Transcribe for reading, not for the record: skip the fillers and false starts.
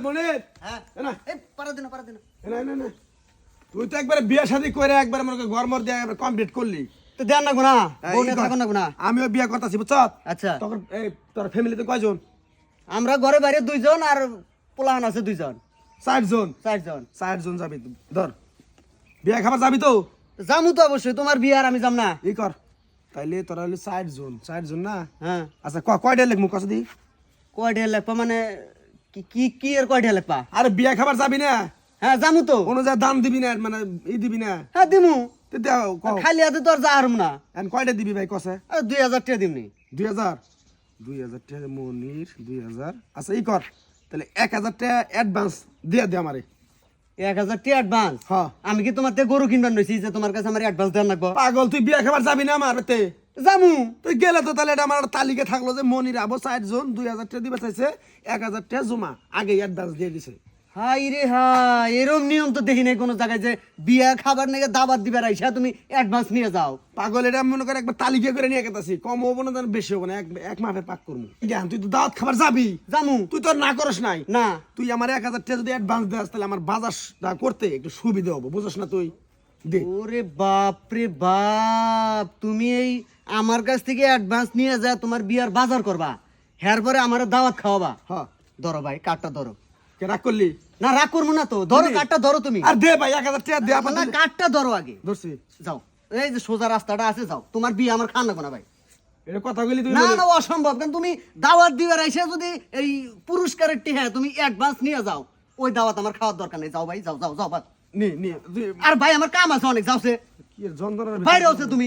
মনির হ্যাঁ না এই পারা দিন না তুই তো একবার বিয়ে শাদী করে একবার মনে কর গরমর দিয়ে একবার কমপ্লিট করলি তো দেন না গুনা এই বউনে কর। থাকুন না গুনা আমিও বিয়ে করতেছি বুঝছ আচ্ছা তখন এই তোর ফ্যামিলিতে কয়জন আমরা ঘরে বাইরে দুইজন আর পোলাহান আছে দুইজন 60 জন চারজন 60 জন যাবি তুই ধর বিয়ে খাবার যাবি তো যামু তো অবশ্যই তোমার বিয়ে আর আমি যাম না ই কর তাইলে তোরা হলো 60 জন না হ্যাঁ আচ্ছা কয়টা লিখমু কত দি কয়টা লাগবা মানে কি কি কি এর কয়টা লাগবা আরে বিয়ে খাবার যাবি না হ্যাঁ যামু তো অনুযায়ী দাম দিবি না মানে ই দিবি না হ্যাঁ দিমু তো দাও কও খালি হাতে তো আর যা হারুম না এন্ড কয়টা দিবি ভাই কসে আর 2000 টাকা দিমনি 2000 টাকা মনির 2000 আচ্ছা ই কর তাহলে 1000 টাকা অ্যাডভান্স দিয়ে দে আমারে 1000 টাকা অ্যাডভান্স হ্যাঁ আমি কি তোমার থেকে গরু কিনবার নইছি যে তোমার কাছে আমার অ্যাডভান্স দেন লাগবো পাগল তুই বিয়ে খাবার যাবি না আমার তে যামু তুই গেলে তো তাহলে এটা আমার একটা তালিকা থাকলো যে মনির আবো 60 জন 2000 টাকা দিবে চাইছে 1000 টাকা জমা আগে অ্যাডভান্স দিয়ে দিছে হাই রে হাই এরকম নিয়ম তো দেখি নাই কোনো জায়গায় যে বিয়া খাবার নাকি দাবাত দিবার আইসা তুমি অ্যাডভান্স নিয়ে যাও পাগল এটা মনে করে একবার তালিকা করে নিয়ে গেতাছি কম হবো না তার বেশি হবো না এক মাপে পাক করবো জ্ঞান তুই তো দাওয়াত খাবার যাবি জামু তুই তো আর না করস নাই না তুই আমার 1000 টাকা যদি অ্যাডভান্স দেস তাহলে আমার বাজারটা করতে একটু সুবিধা হবো বুঝছ না তুই দে ওরে বাপ রে বাপ তুমি এই আমার কাছ থেকে অ্যাডভান্স নিয়ে যা তোমার বিয়ার বাজার করবা হ্যার পরে আমার দাওয়াত খাওয়াবা হ্যাঁ ধরো ভাই কার্ডটা ধরো কে রাগ করলি না রাগ করবো না তো ধরো কার্ডটা ধরো তুমি আর দে ভাই 1000 টাকা দে না আপনার কার্ডটা ধরো আগে ধরছি যাও এই যে সোজা রাস্তাটা আছে যাও তোমার বিয়ে আমার খান লাগবে না ভাই এটা কথা বলি তুই না না অসম্ভব কারণ তুমি দাওয়াত দিবার আইসা যদি এই পুরস্কারের টিহা তুমি অ্যাডভান্স নিয়ে যাও ওই দাওয়াত আমার খাওয়ার দরকার নেই যাও ভাই যাও যাও যাও নি নি তুই আর ভাই আমার কাম আছে অনেক যাওছে কি যন্ত্রণার বাইরে আছে তুমি